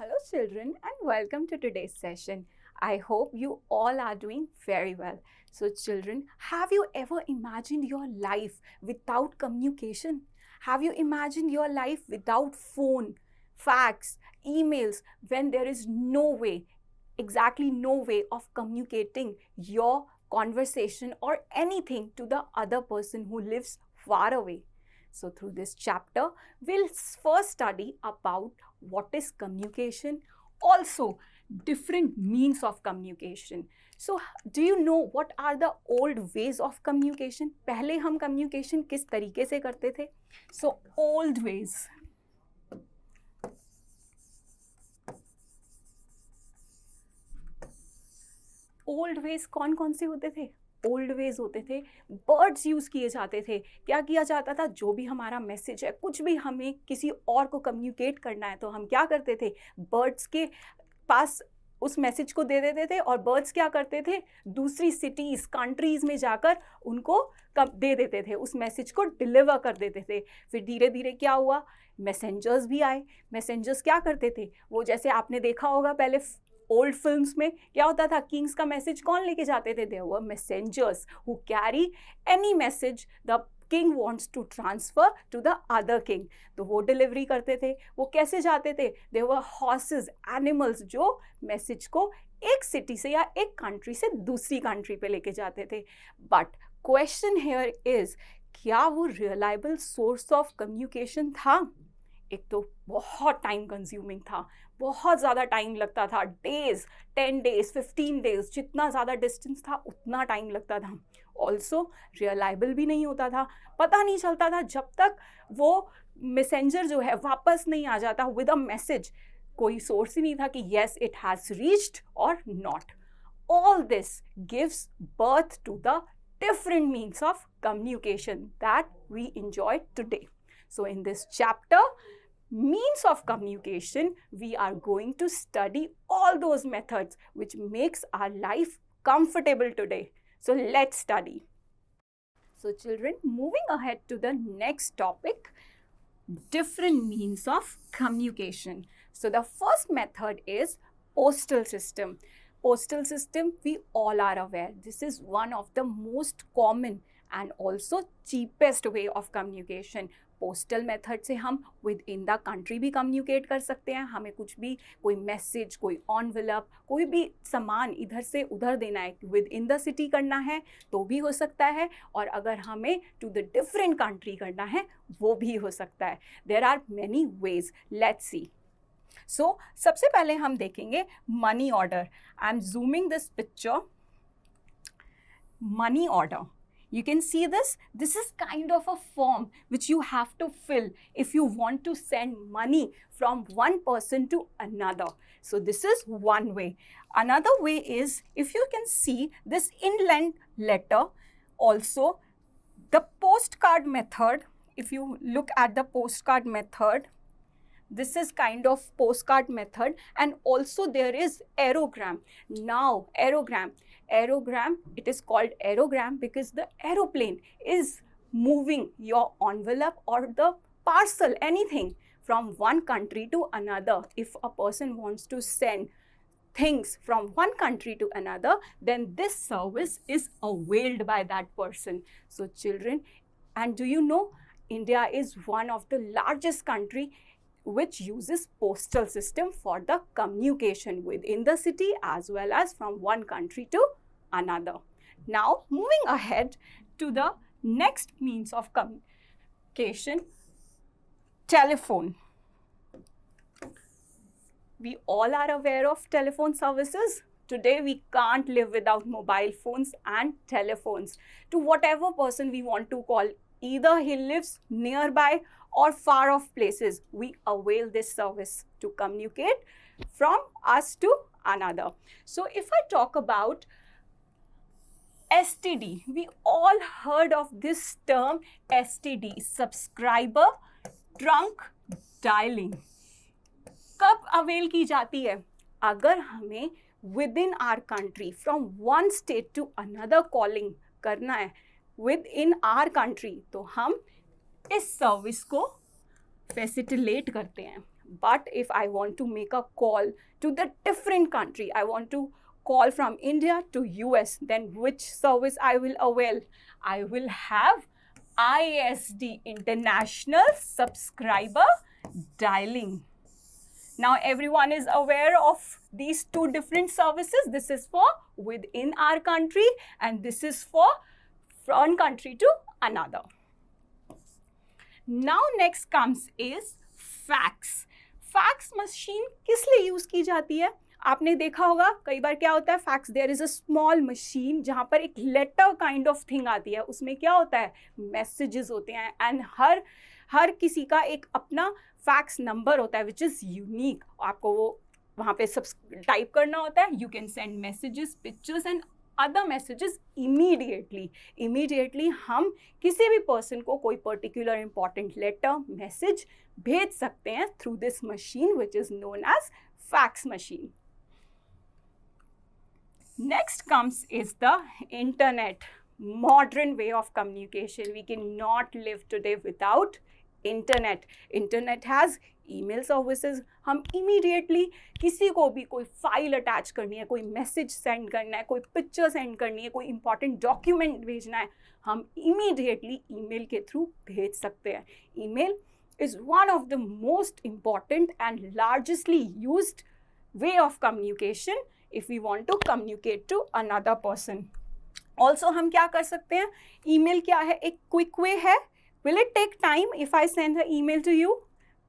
Hello children and welcome to today's session. I hope you all are doing very well. So children, have you ever imagined your life without communication? Have you imagined your life without phone, fax, emails when there is no way, exactly no way of communicating your conversation or anything to the other person who lives far away? So through this chapter, we'll first study about what is communication, also different means of communication. So do you know what are the old ways of communication? पहले हम communication किस तरीके से करते थे? So old ways. Old veg कौन कौन से होते थे? ओल्ड वेज होते थे, बर्ड्स यूज किए जाते थे. क्या किया जाता था? जो भी हमारा मैसेज है, कुछ भी हमें किसी और को कम्युनिकेट करना है, तो हम क्या करते थे? बर्ड्स के पास उस मैसेज को दे देते थे और बर्ड्स क्या करते थे? दूसरी सिटीज, कंट्रीज में जाकर उनको दे देते थे, उस मैसेज को डिलीवर कर देते थे. फिर धीरे धीरे क्या हुआ? मैसेंजर्स भी आए. मैसेंजर्स क्या करते थे? वो जैसे आपने देखा होगा पहले ओल्ड फिल्म्स में क्या होता था? किंग्स का मैसेज कौन लेके जाते थे? There were messengers who carry any message the king wants to transfer to the other king. तो वो डिलीवरी करते थे. वो कैसे जाते थे? देयर वर हॉर्सेस, एनिमल्स जो मैसेज को एक सिटी से या एक कंट्री से दूसरी कंट्री पे लेके जाते थे. बट क्वेश्चन हियर इज, क्या वो रिलायबल सोर्स ऑफ कम्युनिकेशन था? एक तो बहुत टाइम कंज्यूमिंग था, बहुत ज़्यादा टाइम लगता था. डेज, 10 डेज, 15 डेज, जितना ज़्यादा डिस्टेंस था उतना टाइम लगता था. ऑल्सो रिलायबल भी नहीं होता था. पता नहीं चलता था जब तक वो मैसेंजर जो है वापस नहीं आ जाता विद अ मैसेज. कोई सोर्स ही नहीं था कि येस इट हैज़ रीच्ड और not. All this gives birth to the different means of communication that we enjoy today. So in this chapter, means of communication, we are going to study all those methods which makes our life comfortable today. So let's study. So children, moving ahead to the next topic, different means of communication. So the first method is postal system. Postal system, we all are aware, this is one of the most common and also cheapest way of communication. Postal method से हम with in the country भी communicate कर सकते हैं. हमें कुछ भी, कोई मैसेज, कोई एनवेलप, कोई भी सामान इधर से उधर देना है, विद इन द सिटी करना है तो भी हो सकता है, और अगर हमें टू द डिफरेंट कंट्री करना है वो भी हो सकता है. There are many ways. Let's see. So सबसे पहले हम देखेंगे money order. I am zooming this picture. Money order, you can see this. This is kind of a form which you have to fill if you want to send money from one person to another. So this is one way. Another way is, if you can see this inland letter, also the postcard method. If you look at the postcard method, this is kind of postcard method, and also there is aerogram. Now aerogram, it is called aerogram because the aeroplane is moving your envelope or the parcel, anything, from one country to another. If a person wants to send things from one country to another, then this service is availed by that person. So children, and do you know, India is one of the largest country which uses postal system for the communication within the city as well as from one country to another. Now moving ahead to the next means of communication, telephone. We all are aware of telephone services. Today we can't live without mobile phones and telephones. To whatever person we want to call, either he lives nearby or far off places, we avail this service to communicate from us to another. So if I talk about STD, we all heard of this term STD, subscriber trunk dialing. कब avail की जाती है? अगर हमें within our country from one state to another calling करना है with in our country, तो हम इस सर्विस को फैसिलिटेट करते हैं. But if I want to make a call to the different country, I want to call from India to US, then which service I will avail? I will have ISD, International Subscriber Dialing. Now everyone is aware of these two different services. This is for within our country and this is for from one country to another. Now next comes is fax. Fax machine किस लिए use की जाती है? आपने देखा होगा कई बार क्या होता है, fax there is a small machine जहाँ पर एक लेटर काइंड ऑफ थिंग आती है, उसमें क्या होता है, मैसेजेस होते हैं एंड हर किसी का एक अपना फैक्स नंबर होता है विच इज़ यूनिक. आपको वो वहाँ पे सब टाइप करना होता है. You can send messages, pictures and other messages immediately हम किसी भी पर्सन को कोई पर्टिकुलर इंपॉर्टेंट लेटर मैसेज भेज सकते हैं through this machine which is known as fax machine. Next comes is the internet, modern way of communication. We cannot live today without internet. Internet has email services. हम immediately किसी को भी कोई file attach करनी है, कोई message send करना है, कोई पिक्चर सेंड करनी है, कोई इंपॉर्टेंट डॉक्यूमेंट भेजना है, हम immediately email के थ्रू भेज सकते हैं. email is one of the most important and largely used way of communication if we want to communicate to another person. Also हम क्या कर सकते हैं, ईमेल क्या है, एक क्विक वे है. Will it take time if I send a email to you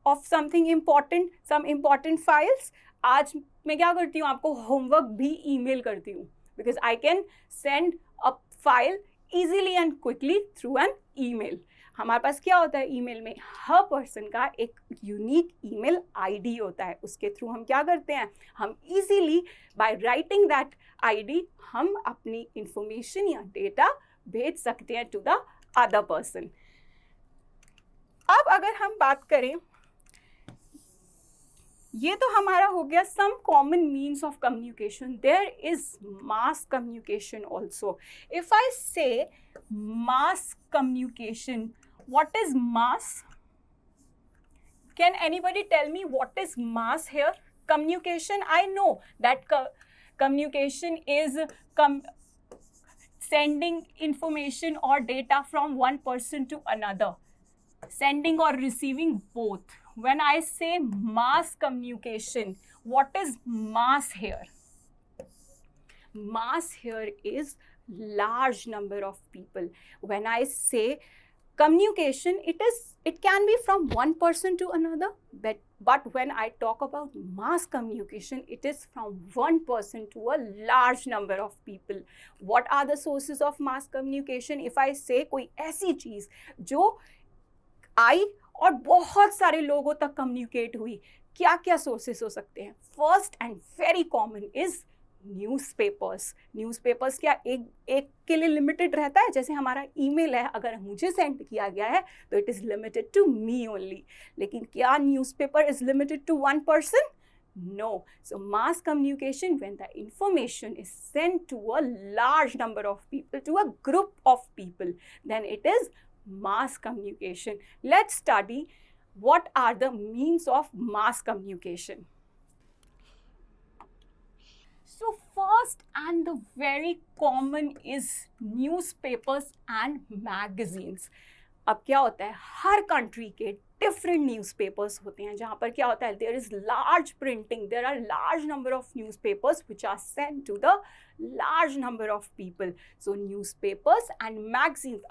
of something important, some important files? आज मैं क्या करती हूँ, आपको होमवर्क भी ईमेल करती हूँ because I can send a file easily and quickly through an email. हमारे पास क्या होता है ईमेल में, हर पर्सन का एक यूनिक ईमेल आईडी होता है. उसके थ्रू हम क्या करते हैं, हम easily by writing that ID हम अपनी इंफॉर्मेशन या डेटा भेज सकते हैं टू द अदर पर्सन. अब अगर हम बात करें, ये तो हमारा हो गया some common means of communication. There is mass communication also. If I say mass communication, what is mass? Can anybody tell me what is mass here? Communication, I know that communication is sending information or data from one person to another, sending or receiving both. When I say mass communication, what is mass here? Mass here is large number of people. When I say communication, it can be from one person to another, but when I talk about mass communication, it is from one person to a large number of people. What are the sources of mass communication? If I say कोई ऐसी चीज़ जो आई और बहुत सारे लोगों तक communicate हुई, क्या क्या सोर्सेस हो सकते हैं? First and very common is newspapers. Newspapers क्या एक के लिए लिमिटेड रहता है? जैसे हमारा ईमेल है, अगर मुझे सेंड किया गया है तो it is limited to me only. लेकिन क्या newspaper is limited to one person? No. So mass communication, when the information is sent to a large number of people, to a group of people, then it is mass communication. Let's study what are the means of mass communication. So first and the very common is newspapers and magazines. अब क्या होता है, हर country के different newspapers होते हैं जहाँ पर क्या होता है, there is large printing, there are large number of newspapers which are sent to the large number of people. So newspapers and magazines,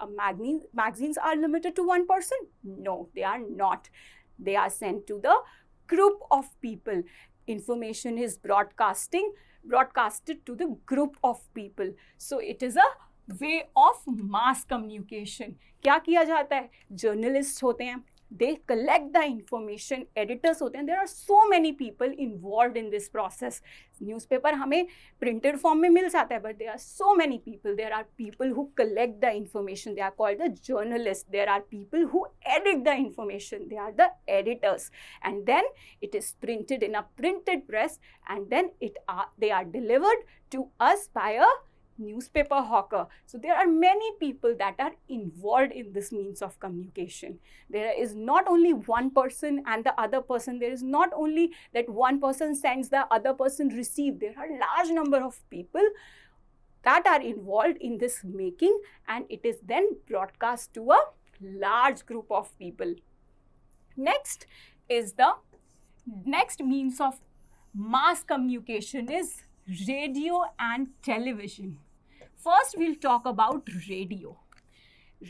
magazines are limited to one person? No, they are not. They are sent to the group of people. Information is broadcasted to the group of people. So it is a way of mass communication. क्या किया जाता है, journalist होते हैं, they collect the information, editors होते हैं, there are so many people involved in this process. Newspaper हमें printed form में मिल जाता है, but there are so many people. There are people who collect the information, they are called the journalists. There are people who edit the information, they are the editors. And then it is printed in a printed press, and then they are delivered to us by a newspaper hawker. So there are many people that are involved in this means of communication. There is not only one person and the other person. There is not only that one person sends, the other person receives. There are large number of people that are involved in this making, and it is then broadcast to a large group of people. Next means of mass communication is radio and television. First we'll talk about radio.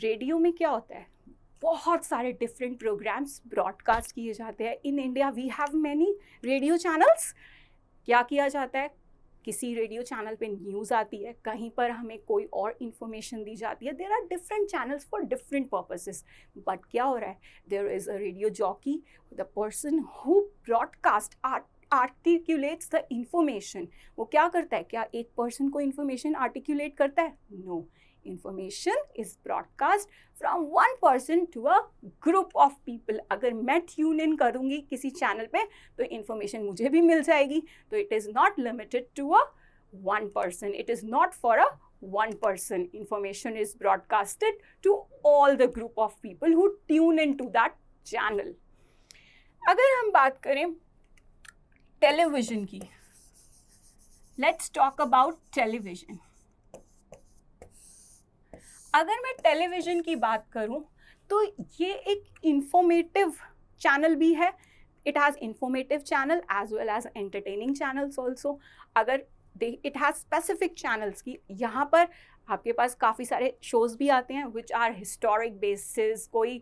Radio में क्या होता है, बहुत सारे different programmes broadcast किए जाते हैं. In India we have many radio channels. क्या किया जाता है, किसी रेडियो चैनल पे न्यूज़ आती है, कहीं पर हमें कोई और इन्फॉर्मेशन दी जाती है. There are different channels for different purposes. But क्या हो रहा है, there is a radio jockey, the person who broadcast articulates the information. वो क्या करता है, क्या एक पर्सन को इन्फॉर्मेशन आर्टिकुलेट करता है? No. Information is broadcast from one person to a group of people. अगर मैं ट्यून इन करूँगी किसी चैनल पे तो इन्फॉर्मेशन मुझे भी मिल जाएगी. तो it is not limited to a one person. It is not for a one person. Information is broadcasted to all the group of people who tune into that channel. अगर हम बात करें टेलीविज़न की, let's talk about television. अगर मैं television की बात करूं तो ये एक इंफॉर्मेटिव चैनल भी है. It has informative channel as well as entertaining channels also. अगर इट हैज़ स्पेसिफिक चैनल्स की, यहाँ पर आपके पास काफ़ी सारे शोज़ भी आते हैं विच आर हिस्टोरिक बेसिस, कोई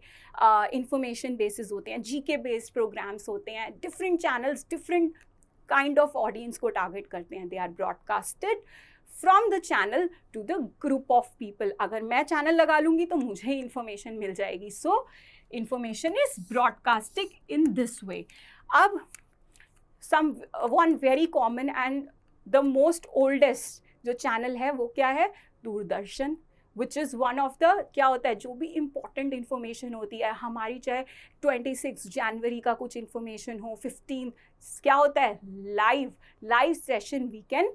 इंफॉर्मेशन बेसिस होते हैं, जीके बेस्ड प्रोग्राम्स होते हैं. Different channels different kind of audience को टारगेट करते हैं. They are broadcasted from the channel to the group of people. अगर मैं चैनल लगा लूँगी तो मुझे इन्फॉर्मेशन मिल जाएगी. So information is broadcasting in this way. अब one very common and the most oldest जो चैनल है वो क्या है, Doordarshan, which is one of the, क्या होता है, जो भी important information होती है हमारी, चाहे 26 जनवरी का कुछ information हो, 15, क्या होता है, live session we can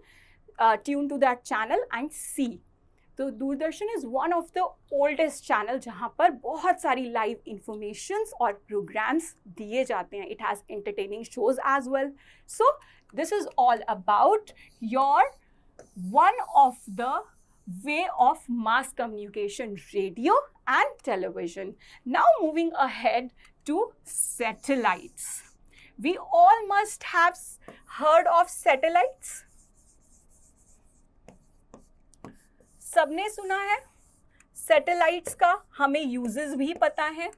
tune to that channel and see. तो Doordarshan is one of the oldest channel जहाँ पर बहुत सारी live informations और programs दिए जाते हैं. It has entertaining shows as well. So this is all about your one of the way of mass communication, radio and television. Now moving ahead to satellites. We all must have heard of satellites. सबने सुना है satellites का, हमें uses भी पता है.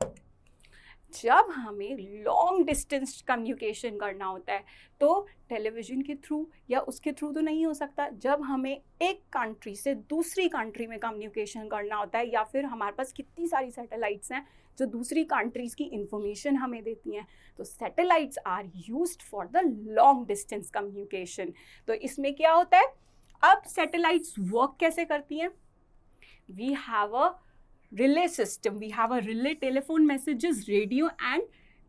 जब हमें लॉन्ग डिस्टेंस कम्युनिकेशन करना होता है तो टेलीविज़न के थ्रू या उसके थ्रू तो नहीं हो सकता. जब हमें एक कंट्री से दूसरी कंट्री में कम्युनिकेशन करना होता है, या फिर हमारे पास कितनी सारी सैटेलाइट्स हैं जो दूसरी कंट्रीज़ की इंफॉर्मेशन हमें देती हैं, तो satellites are used for the long distance communication. तो इसमें क्या होता है, अब सैटेलाइट्स वर्क कैसे करती हैं? We have a relay system, we have a relay telephone messages, radio and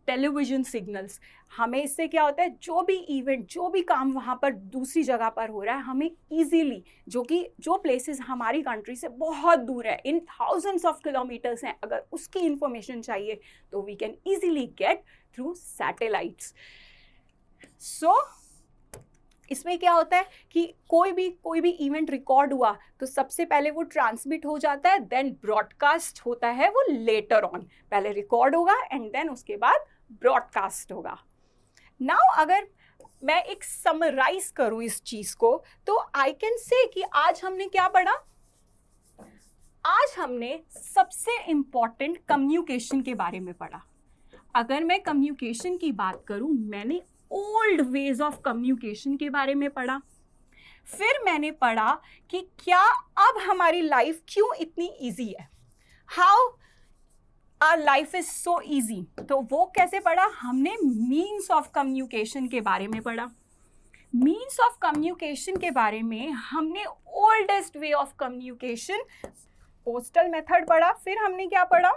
television signals. हमें इससे क्या होता है, जो भी इवेंट, जो भी काम वहाँ पर दूसरी जगह पर हो रहा है, हमें इजीली, जो प्लेसेस हमारी कंट्री से बहुत दूर है, इन थाउजेंड्स ऑफ किलोमीटर्स हैं, अगर उसकी इंफॉर्मेशन चाहिए तो we can easily get through satellites. So इसमें क्या होता है कि कोई भी इवेंट रिकॉर्ड हुआ तो सबसे पहले वो ट्रांसमिट हो जाता है, देन ब्रॉडकास्ट होता है वो लेटर ऑन. पहले रिकॉर्ड होगा एंड देन उसके बाद ब्रॉडकास्ट होगा. नाउ अगर मैं एक समराइज करूं इस चीज़ को तो आई कैन से कि आज हमने क्या पढ़ा. आज हमने सबसे इम्पॉर्टेंट कम्युनिकेशन के बारे में पढ़ा. अगर मैं कम्युनिकेशन की बात करूं, मैंने ओल्ड वेज ऑफ कम्युनिकेशन के बारे में पढ़ा. फिर मैंने पढ़ा कि क्या अब हमारी लाइफ क्यों इतनी इजी है, how our life is so easy. तो वो कैसे पढ़ा, हमने मीन्स ऑफ कम्युनिकेशन के बारे में पढ़ा. मीन्स ऑफ कम्युनिकेशन के बारे में हमने oldest way of communication, postal method पढ़ा. फिर हमने क्या पढ़ा,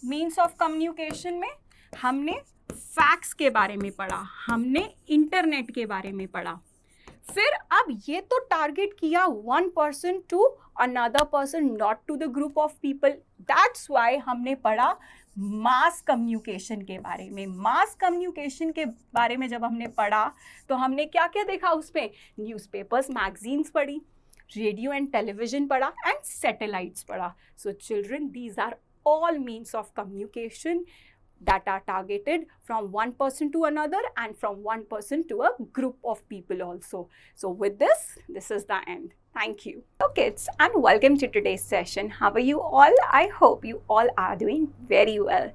मीन्स ऑफ कम्युनिकेशन में हमने फैक्स के बारे में पढ़ा, हमने इंटरनेट के बारे में पढ़ा. फिर अब ये तो टारगेट किया one person to another person, not to the group of people. That's why हमने पढ़ा मास कम्युनिकेशन के बारे में। मास कम्युनिकेशन के बारे में जब हमने पढ़ा तो हमने क्या क्या देखा उसमें? न्यूज़पेपर्स, मैगजीन्स पढ़ी, रेडियो एंड टेलीविजन पढ़ा, एंड सैटेलाइट्स पढ़ा। So children, these are all means of communication that are targeted from one person to another and from one person to a group of people also. So with this is the end. Thank you. So kids, and welcome to today's session. How are you all? I hope you all are doing very well.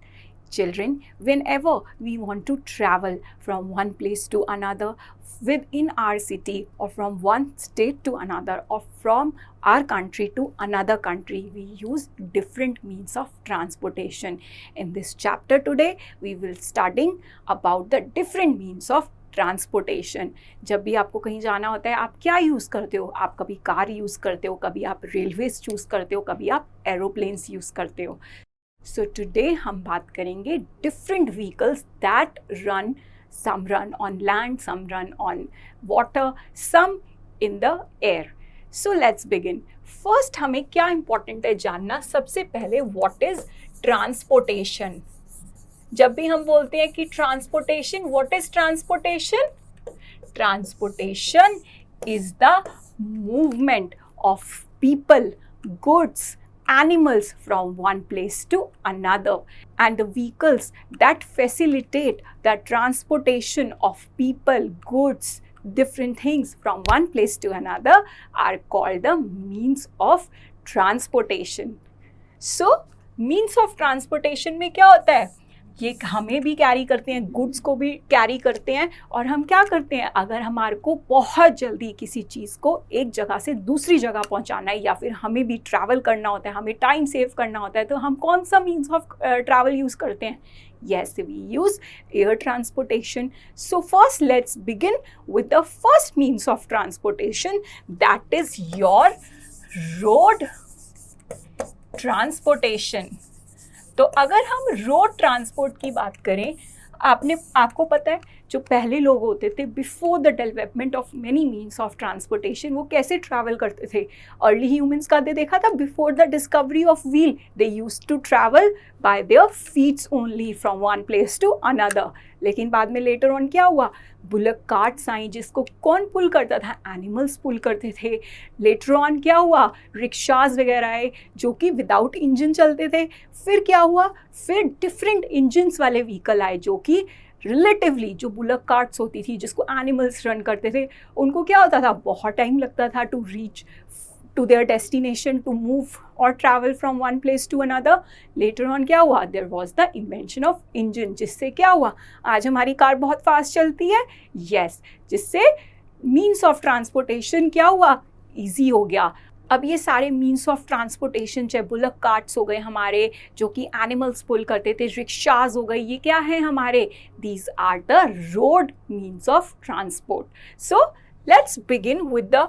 Children, whenever we want to travel from one place to another within our city, or from one state to another, or from our country to another country, we use different means of transportation. In this chapter today, we will studying about the different means of transportation. जब भी आपको कहीं जाना होता है, आप क्या use करते हो? आप कभी कार यूज़ करते हो, कभी आप रेलवेज चूज़ करते हो, कभी आप एरोप्लेन्स यूज़ करते हो। So today हम बात करेंगे different vehicles that run, some run on land, some run on water, some in the air. So let's begin. First हमें क्या important है जानना? सबसे पहले what is transportation? जब भी हम बोलते हैं कि transportation, what is transportation? Transportation is the movement of people, goods, animals from one place to another, and the vehicles that facilitate the transportation of people, goods, different things from one place to another are called the means of transportation. So means of transportation में क्या होता है? ये हमें भी carry करते हैं, goods को भी कैरी करते हैं, और हम क्या करते हैं, अगर हमारे को बहुत जल्दी किसी चीज़ को एक जगह से दूसरी जगह पहुंचाना है, या फिर हमें भी ट्रैवल करना होता है, हमें टाइम सेव करना होता है, तो हम कौन सा मीन्स ऑफ ट्रैवल यूज़ करते हैं? Yes, we use air transportation. So first let's begin with the first means of transportation, that is your road transportation. तो अगर हम रोड ट्रांसपोर्ट की बात करें, आपको पता है जो पहले लोग होते थे before the development of many means of transportation, वो कैसे ट्रैवल करते थे? अर्ली ह्यूमंस का देखा था, before the discovery of wheel they used to travel by their feet only from one place to another. लेकिन बाद में लेटर ऑन क्या हुआ? बुलक कार्ट्स आई, जिसको कौन पुल करता था? एनिमल्स पुल करते थे। लेटर ऑन क्या हुआ? रिक्शाज वगैरह आए जो कि विदाउट इंजन चलते थे। फिर क्या हुआ? फिर डिफरेंट इंजन्स वाले व्हीकल आए जो कि रिलेटिवली, जो बुलक कार्ट्स होती थी जिसको एनिमल्स रन करते थे, उनको क्या होता था? बहुत टाइम लगता था to reach to their destination, to move or travel from one place to another. Later on क्या हुआ? There was the invention of engine, जिससे क्या हुआ? आज हमारी कार बहुत फास्ट चलती है। Yes, जिससे means of transportation क्या हुआ? Easy हो गया। अब ये सारे मीन्स ऑफ ट्रांसपोर्टेशन, चाहे बुलक कार्ट्स हो गए हमारे जो कि एनिमल्स पुल करते थे, रिक्शाज हो गए, ये क्या है हमारे? These are the road means of transport. So let's begin with the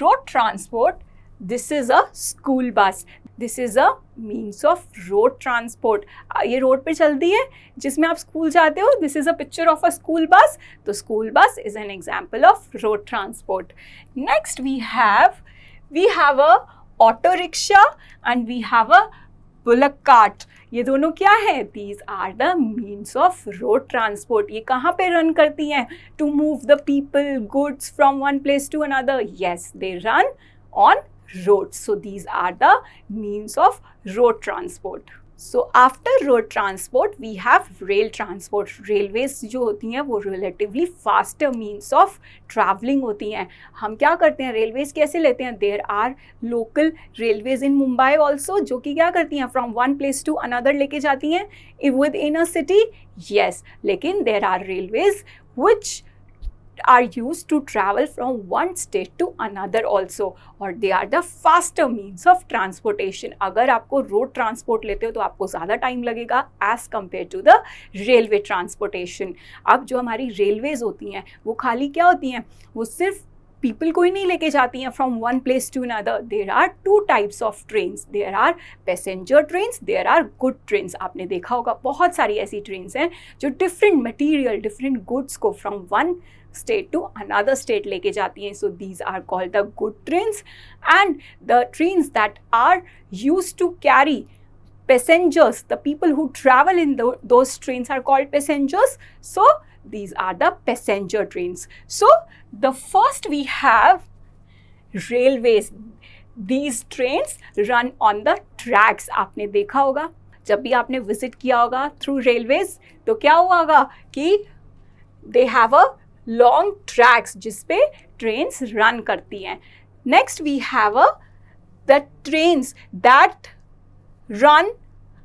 road transport. This is a school bus. This is a means of road transport. ये रोड पे चलती है जिसमें आप स्कूल जाते हो. This is a picture of a school bus. तो school bus is an example of road transport. Next we have a auto rickshaw and we have a bullock cart. ये दोनों क्या है? These are the means of road transport. ये कहाँ पे run करती हैं? To move the people, goods from one place to another. Yes, they run on roads. So these are the means of road transport. So after road transport we have rail transport. Railways जो होती हैं वो relatively faster means of traveling होती हैं. हम क्या करते हैं? railways कैसे लेते हैं? There are local railways in Mumbai also जो कि क्या करती हैं? From one place to another लेके जाती हैं within a city. Yes, लेकिन there are railways which are used to travel from one state to another also, और they are the faster means of transportation. अगर आपको road transport लेते हो तो आपको ज़्यादा टाइम लगेगा as compared to the railway transportation. अब जो हमारी railways होती हैं वो खाली क्या होती हैं? वो सिर्फ people को ही नहीं लेके जाती हैं from one place to another. There are two types of trains. There are passenger trains, there are good trains. आपने देखा होगा बहुत सारी ऐसी trains हैं जो different material, different goods को from one state to another state लेके जाती हैं. So these are called the good trains, and the trains that are used to carry passengers, the people who travel in those trains are called passengers. So these are the passenger trains. So the first we have railways. These trains run on the tracks. आपने देखा होगा जब भी आपने visit किया होगा through railways, तो क्या हुआ होगा कि they have a long tracks जिस पे ट्रेन्स रन करती हैं. Next we have the trains that run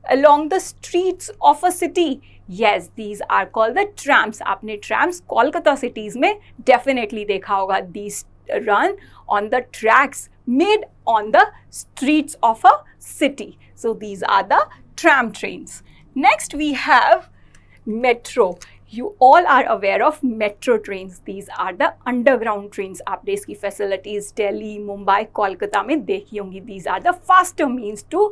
along the streets of a city. Yes, these are called the trams. आपने trams कोलकाता cities में definitely देखा होगा. These run on the tracks made on the streets of a city. So these are the tram trains. Next we have metro. You all are aware of metro trains. These are the underground trains. आपने इसकी facilities Delhi, Mumbai, Kolkata में देखी होंगी. These are the faster means to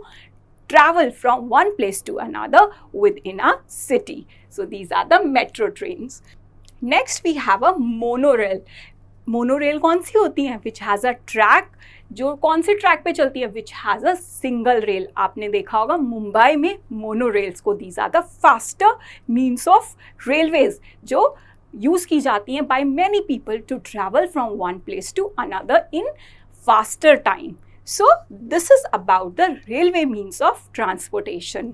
travel from one place to another within a city. So these are the metro trains. Next we have a monorail. Monorail कौन सी होती हैं? विच has a track, जो कौन से track पे चलती है? Which has a single rail. आपने देखा होगा मुंबई में मोनोरेल्स को. These are the faster means of railways जो यूज़ की जाती हैं by many people to travel from one place to another in faster time. So this is about the railway means of transportation.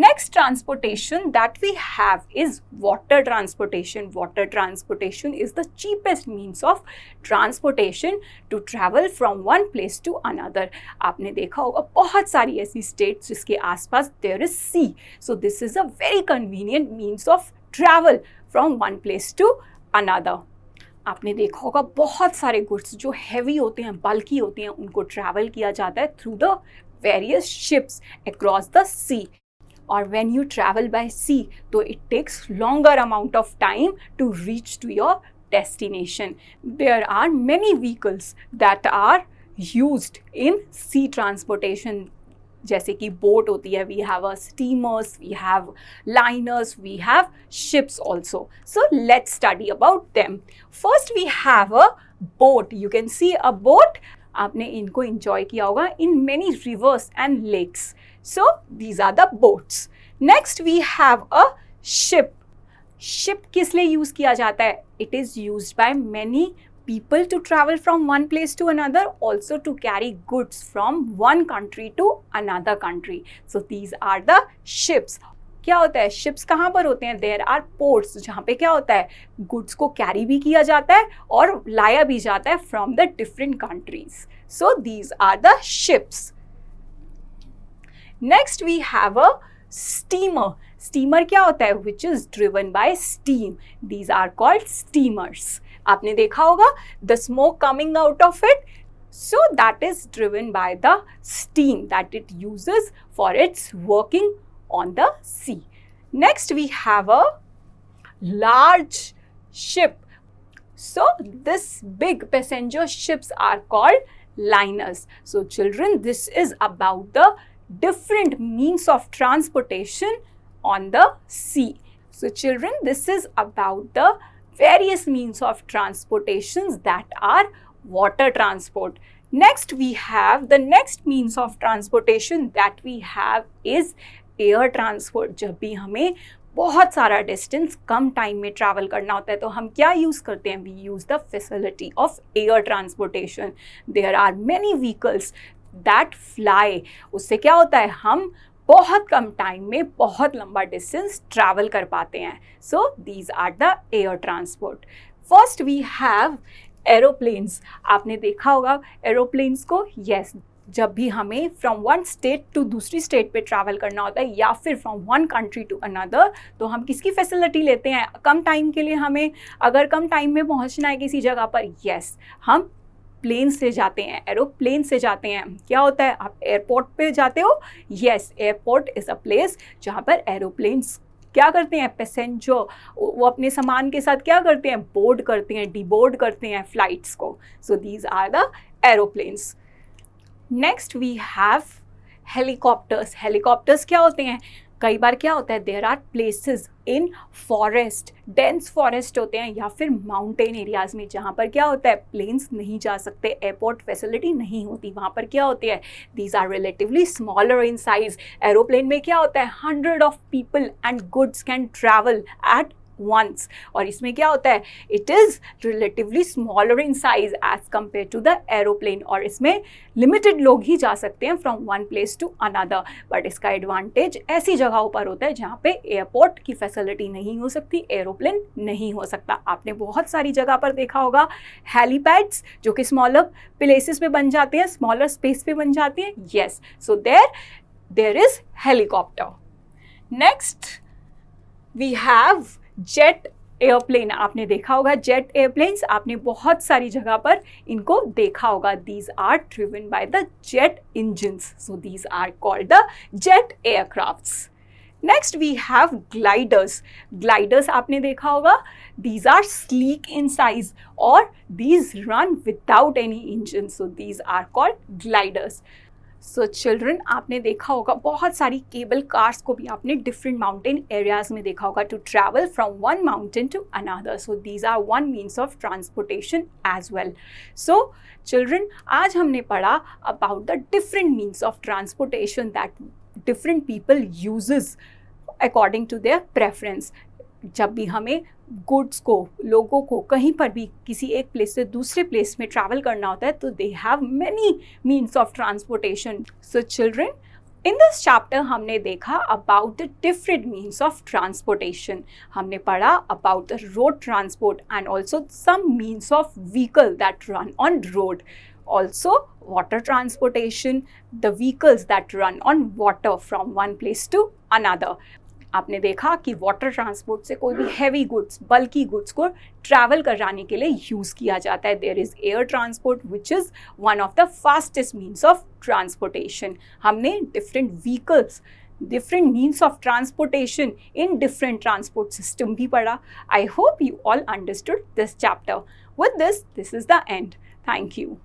Next transportation that we have is water transportation. Water transportation is the cheapest means of transportation to travel from one place to another. आपने देखा होगा बहुत सारी ऐसी states जिसके आसपास there is sea. So this is a very convenient means of travel from one place to another. आपने देखा होगा बहुत सारे गुड्स जो हैवी होते हैं, बल्की होते हैं, उनको ट्रैवल किया जाता है through the various ships across the sea. और when you travel by sea तो it takes longer amount of time to reach to your destination. There are many vehicles that are used in sea transportation, जैसे कि boat होती है, we have a steamers, we have liners, we have ships also. So let's study about them. First we have a boat. You can see a boat. आपने इनको enjoy किया होगा in many rivers and lakes. So these are the boats. Next we have a ship. Ship किस लिए use किया जाता है? It is used by many people to travel from one place to another, also to carry goods from one country to another country. So these are the ships. क्या होता है? Ships कहाँ पर होते हैं? देयर आर पोर्ट्स, जहाँ पे क्या होता है? गुड्स को कैरी भी किया जाता है और लाया भी जाता है from the different countries. So these are the ships. Next we have a steamer. Steamer क्या होता है? Which is driven by steam. These are called steamers. आपने देखा होगा the smoke coming out of it. So that is driven by the steam that it uses for its working on the sea. Next we have a large ship. So this big passenger ships are called liners. So children, this is about the different means of transportation on the sea. So children, this is about the various means of transportations that are water transport. Next we have the next means of transportation that we have is air transport. जब भी हमें बहुत सारा distance कम time में travel करना होता है तो हम क्या यूज़ करते हैं? We use the facility of air transportation. There are many vehicles that fly. उससे क्या होता है? हम बहुत कम टाइम में बहुत लंबा डिस्टेंस ट्रैवल कर पाते हैं. So these are the air transport. First we have aeroplanes. आपने देखा होगा एरोप्लेन्स को. यस, जब भी हमें फ्रॉम वन स्टेट टू दूसरी स्टेट पे ट्रैवल करना होता है या फिर from one country to another, तो हम किसकी फैसिलिटी लेते हैं? कम टाइम के लिए हमें अगर कम टाइम में पहुंचना है किसी जगह पर, यस, हम प्लेन से जाते हैं, एरोप्लेन से जाते हैं. क्या होता है? आप एयरपोर्ट पे जाते हो. Yes, airport is a place जहाँ पर एरोप्लेन्स क्या करते हैं? पैसेंजर वो अपने सामान के साथ क्या करते हैं? बोर्ड करते हैं, डिबोर्ड करते हैं फ्लाइट्स को. So these are the aeroplanes. Next we have helicopters. Helicopters क्या होते हैं? कई बार क्या होता है, there are places in forest, dense forest होते हैं या फिर माउंटेन एरियाज में जहाँ पर क्या होता है, प्लेन्स नहीं जा सकते, एयरपोर्ट फैसिलिटी नहीं होती, वहाँ पर क्या होते हैं, these are relatively smaller in size. Aeroplane में क्या होता है, 100 of people and goods can travel at once, और इसमें क्या होता है, it is relatively smaller in size as compared to the aeroplane, और इसमें लिमिटेड लोग ही जा सकते हैं from one place to another। But इसका एडवांटेज ऐसी जगहों पर होता है जहाँ पे एयरपोर्ट की फैसिलिटी नहीं हो सकती, एरोप्लेन नहीं हो सकता। आपने बहुत सारी जगह पर देखा होगा हेलीपैड्स जो कि स्मॉलर प्लेसेस पे बन जाते हैं, स्मॉलर स्पेस पे बन जाते हैं। Yes, so there is helicopter. Next we have jet airplane. आपने देखा होगा जेट एयरप्लेन्स, आपने बहुत सारी जगह पर इनको देखा होगा। These are driven by the jet engines, so these are called the jet aircrafts. Next we have gliders. Gliders आपने देखा होगा, these are sleek in size और these run without any engine, so these are called gliders. So children, आपने देखा होगा बहुत सारी cable cars को भी आपने डिफरेंट माउंटेन एरियाज में देखा होगा to travel from one mountain to another, so these are one means of transportation as well. So children, आज हमने पढ़ा about the different means of transportation that different people uses according to their preference. जब भी हमें goods को, लोगों को कहीं पर भी किसी एक प्लेस से दूसरे प्लेस में ट्रैवल करना होता है तो they have many means of transportation. So children, in this chapter हमने देखा about the different means of transportation. हमने पढ़ा about the road transport and also some means of vehicle that run on road, also water transportation, the vehicles that run on water from one place to another। आपने देखा कि water transport से कोई भी heavy goods, बल्कि goods को travel कराने के लिए यूज़ किया जाता है। There is air transport which is one of the fastest means of transportation. हमने different vehicles, different means of transportation in different transport system भी पढ़ा। I hope you all understood this chapter. With this is the end. Thank you.